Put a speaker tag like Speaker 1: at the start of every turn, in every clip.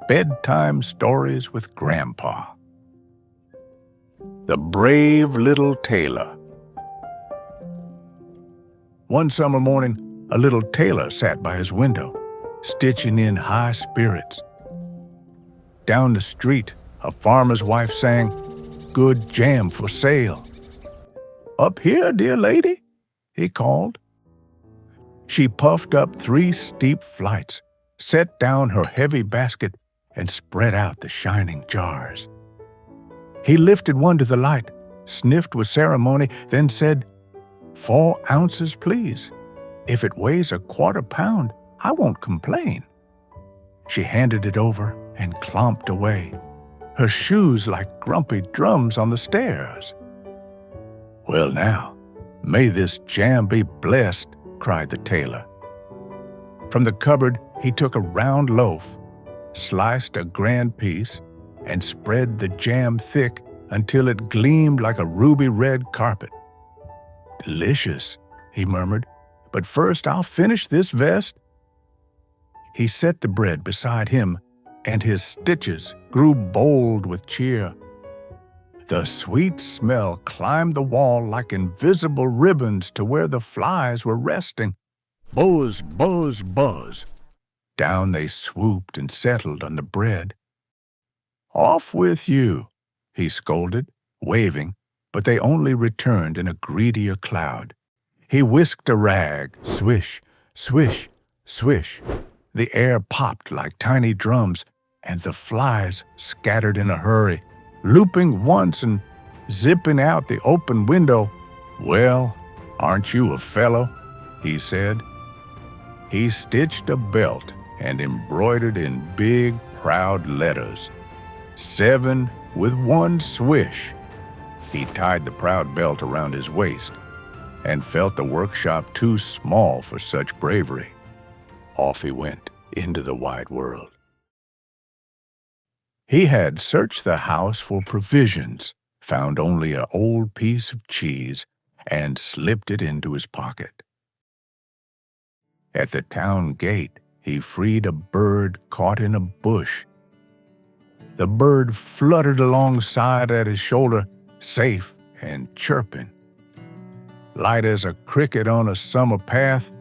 Speaker 1: Bedtime Stories with Grandpa. The Brave Little Tailor. One summer morning, a little tailor sat by his window, stitching in high spirits. Down the street, a farmer's wife sang, "Good jam for sale." "Up here, dear lady," he called. She puffed up 3 steep flights, set down her heavy basket, and spread out the shining jars. He lifted one to the light, sniffed with ceremony, then said, 4 ounces, please. If it weighs a quarter pound, I won't complain." She handed it over and clomped away, her shoes like grumpy drums on the stairs. "Well now, may this jam be blessed," cried the tailor. From the cupboard, he took a round loaf, sliced a grand piece, and spread the jam thick until it gleamed like a ruby-red carpet. "Delicious," he murmured, "but first I'll finish this vest." He set the bread beside him, and his stitches grew bold with cheer. The sweet smell climbed the wall like invisible ribbons to where the flies were resting. Buzz, buzz, buzz. Down they swooped and settled on the bread. "Off with you," he scolded, waving, but they only returned in a greedier cloud. He whisked a rag, swish, swish, swish. The air popped like tiny drums, and the flies scattered in a hurry, looping once and zipping out the open window. "Well, aren't you a fellow?" he said. He stitched a belt and embroidered in big, proud letters, 7 with 1 swish. He tied the proud belt around his waist and felt the workshop too small for such bravery. Off he went into the wide world. He had searched the house for provisions, found only an old piece of cheese, and slipped it into his pocket. At the town gate, he freed a bird caught in a bush. The bird fluttered alongside at his shoulder, safe and chirping. Light as a cricket on a summer path,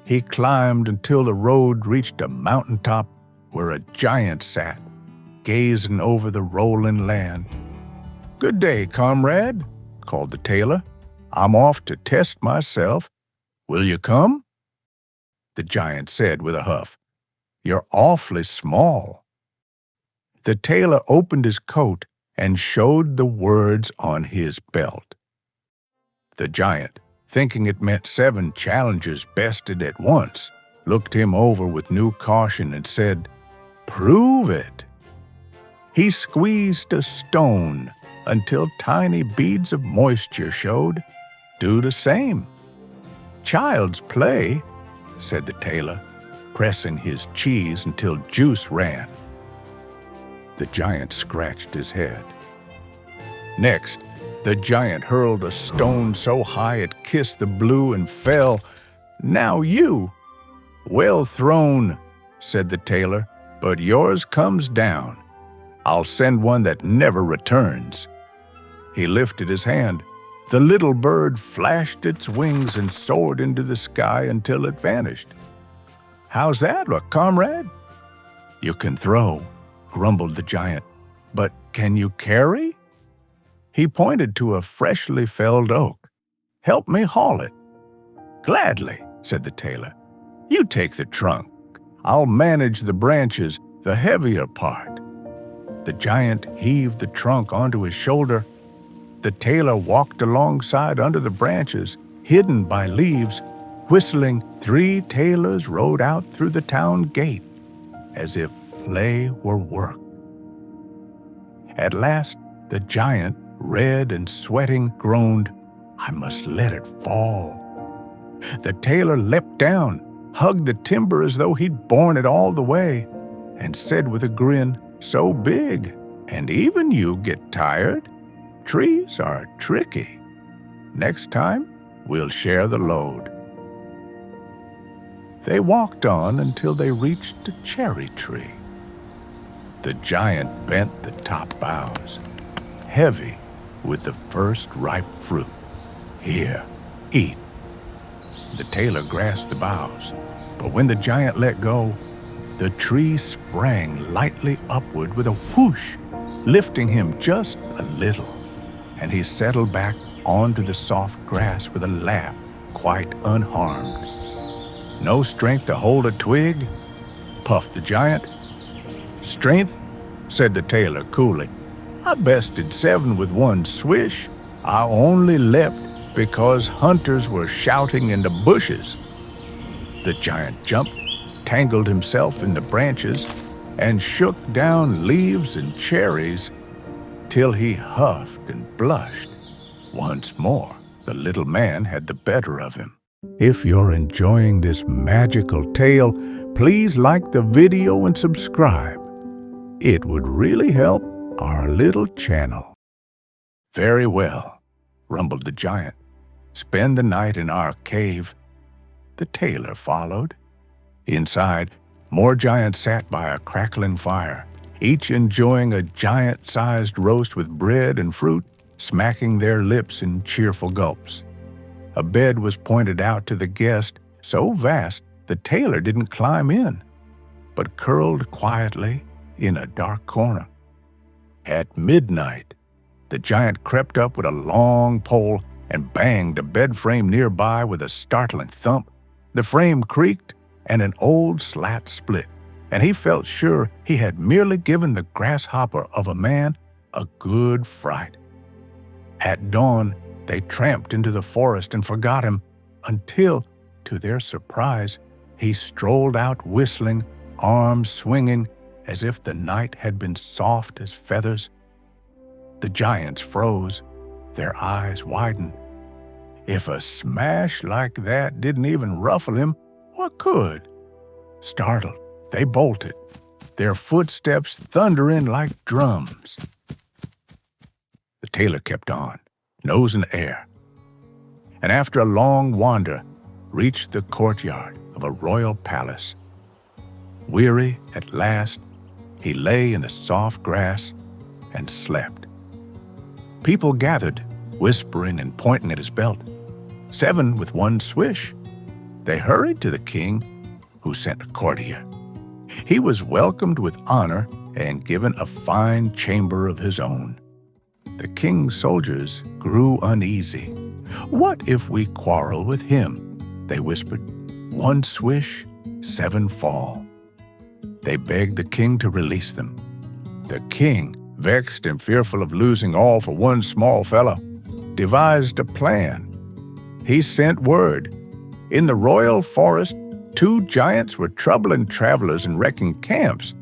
Speaker 1: he climbed until the road reached a mountaintop where a giant sat, gazing over the rolling land. "Good day, comrade," called the tailor. "I'm off to test myself. Will you come?" The giant said with a huff, "You're awfully small." The tailor opened his coat and showed the words on his belt. The giant, thinking it meant 7 challengers bested at once, looked him over with new caution and said, "Prove it." He squeezed a stone until tiny beads of moisture showed. "Do the same." "Child's play," said the tailor, pressing his cheese until juice ran. The giant scratched his head. Next, the giant hurled a stone so high it kissed the blue and fell. "Now you." "Well thrown," said the tailor, "but yours comes down. I'll send one that never returns." He lifted his hand. The little bird flashed its wings and soared into the sky until it vanished. "How's that, comrade?" "You can throw," grumbled the giant, "but can you carry?" He pointed to a freshly felled oak. "Help me haul it." "Gladly," said the tailor. "You take the trunk. I'll manage the branches, the heavier part." The giant heaved the trunk onto his shoulder. The tailor walked alongside under the branches, hidden by leaves, whistling 3 tailors rode out through the town gate, as if play were work. At last, the giant, red and sweating, groaned, "I must let it fall." The tailor leapt down, hugged the timber as though he'd borne it all the way, and said with a grin, "So big, and even you get tired? Trees are tricky. Next time, we'll share the load." They walked on until they reached a cherry tree. The giant bent the top boughs, heavy with the first ripe fruit. "Here, eat." The tailor grasped the boughs, but when the giant let go, the tree sprang lightly upward with a whoosh, lifting him just a little, and he settled back onto the soft grass with a laugh, quite unharmed. "No strength to hold a twig?" puffed the giant. "Strength?" said the tailor coolly. "I bested 7 with one swish. I only leapt because hunters were shouting in the bushes." The giant jumped, tangled himself in the branches, and shook down leaves and cherries till he huffed and blushed. Once more, the little man had the better of him. If you're enjoying this magical tale, please like the video and subscribe. It would really help our little channel. "Very well," rumbled the giant. "Spend the night in our cave." The tailor followed. Inside, more giants sat by a crackling fire, each enjoying a giant-sized roast with bread and fruit, smacking their lips in cheerful gulps. A bed was pointed out to the guest, so vast the tailor didn't climb in, but curled quietly in a dark corner. At midnight, the giant crept up with a long pole and banged a bed frame nearby with a startling thump. The frame creaked and an old slat split, and he felt sure he had merely given the grasshopper of a man a good fright. At dawn, they tramped into the forest and forgot him until, to their surprise, he strolled out whistling, arms swinging, as if the night had been soft as feathers. The giants froze, their eyes widened. If a smash like that didn't even ruffle him, what could? Startled, they bolted, their footsteps thundering like drums. The tailor kept on, nose in the air, and after a long wander, reached the courtyard of a royal palace. Weary at last, he lay in the soft grass and slept. People gathered, whispering and pointing at his belt. 7 with one swish. They hurried to the king, who sent a courtier. He was welcomed with honor and given a fine chamber of his own. The king's soldiers grew uneasy. "What if we quarrel with him?" they whispered. "1 swish, 7 fall." They begged the king to release them. The king, vexed and fearful of losing all for one small fellow, devised a plan. He sent word. In the royal forest, 2 giants were troubling travelers and wrecking camps.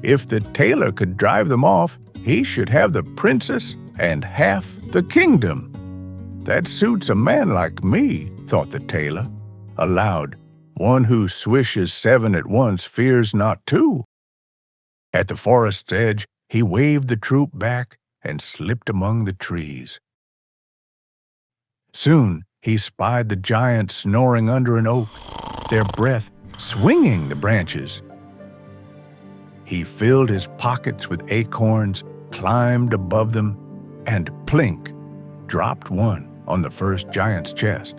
Speaker 1: If the tailor could drive them off, he should have the princess and half the kingdom. "That suits a man like me," thought the tailor. Aloud, "One who swishes 7 at once fears not 2. At the forest's edge, he waved the troop back and slipped among the trees. Soon he spied the giants snoring under an oak, their breath swinging the branches. He filled his pockets with acorns, climbed above them, and plink, dropped one on the first giant's chest.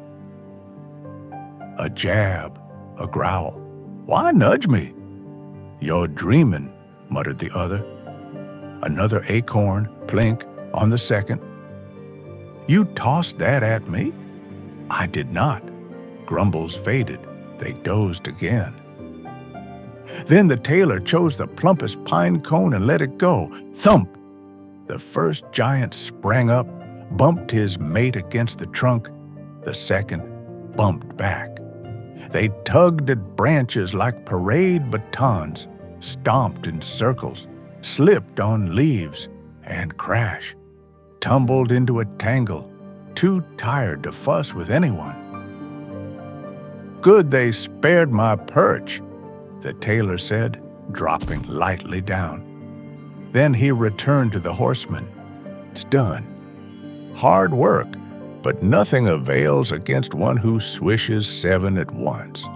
Speaker 1: A jab, a growl. "Why nudge me?" "You're dreaming," muttered the other. Another acorn, plink, on the second. "You tossed that at me?" "I did not." Grumbles faded. They dozed again. Then the tailor chose the plumpest pine cone and let it go. Thump! The first giant sprang up, bumped his mate against the trunk. The second bumped back. They tugged at branches like parade batons, stomped in circles, slipped on leaves, and crash, tumbled into a tangle, too tired to fuss with anyone. "Good they spared my perch," the tailor said, dropping lightly down. Then he returned to the horsemen. "It's done. Hard work, but nothing avails against one who swishes 7 at once."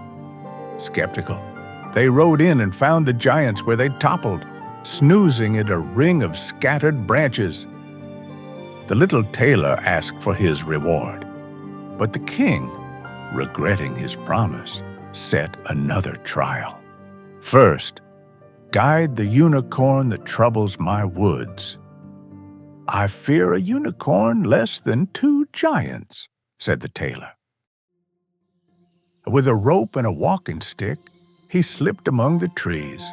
Speaker 1: Skeptical, they rode in and found the giants where they toppled, snoozing in a ring of scattered branches. The little tailor asked for his reward, but the king, regretting his promise, set another trial. First, guide the unicorn that troubles my woods. I fear a unicorn less than 2 giants, said the tailor. With a rope and a walking stick, he slipped among the trees.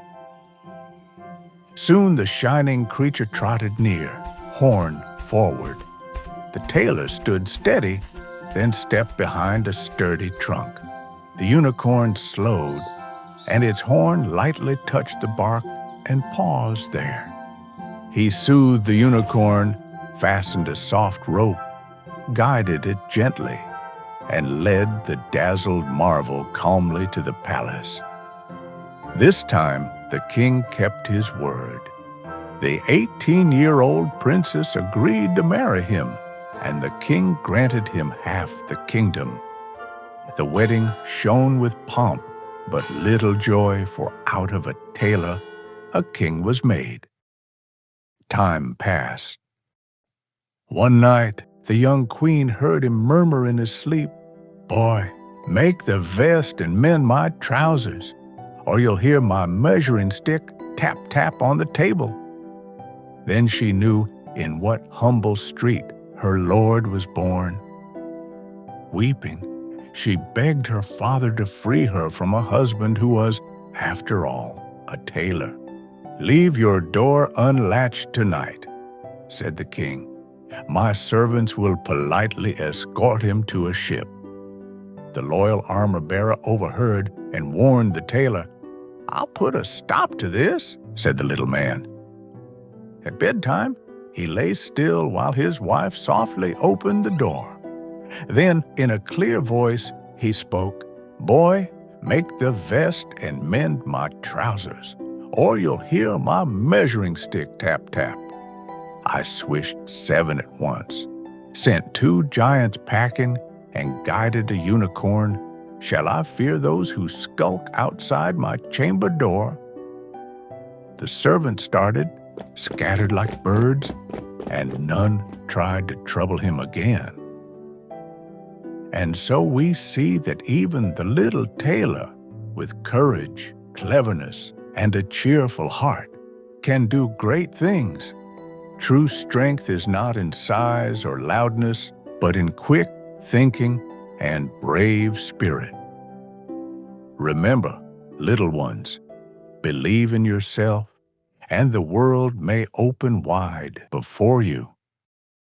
Speaker 1: Soon the shining creature trotted near, horn forward. The tailor stood steady, then stepped behind a sturdy trunk. The unicorn slowed, and its horn lightly touched the bark and paused there. He soothed the unicorn, fastened a soft rope, guided it gently, and led the dazzled marvel calmly to the palace. This time, the king kept his word. The 18-year-old princess agreed to marry him, and the king granted him half the kingdom. The wedding shone with pomp, but little joy, for out of a tailor a king was made. Time passed. One night, the young queen heard him murmur in his sleep, "Boy, make the vest and mend my trousers, or you'll hear my measuring stick tap-tap on the table." Then she knew in what humble street her lord was born. Weeping, she begged her father to free her from a husband who was, after all, a tailor. "Leave your door unlatched tonight," said the king. "My servants will politely escort him to a ship." The loyal armor-bearer overheard and warned the tailor. "I'll put a stop to this," said the little man. At bedtime, he lay still while his wife softly opened the door. Then, in a clear voice, he spoke, "Boy, make the vest and mend my trousers, or you'll hear my measuring stick tap-tap." I swished 7 at once, sent 2 giants packing, and guided a unicorn. Shall I fear those who skulk outside my chamber door? The servants started, scattered like birds, and none tried to trouble him again. And so we see that even the little tailor, with courage, cleverness, and a cheerful heart, can do great things. True strength is not in size or loudness, but in quick thinking and brave spirit. Remember, little ones, believe in yourself, and the world may open wide before you.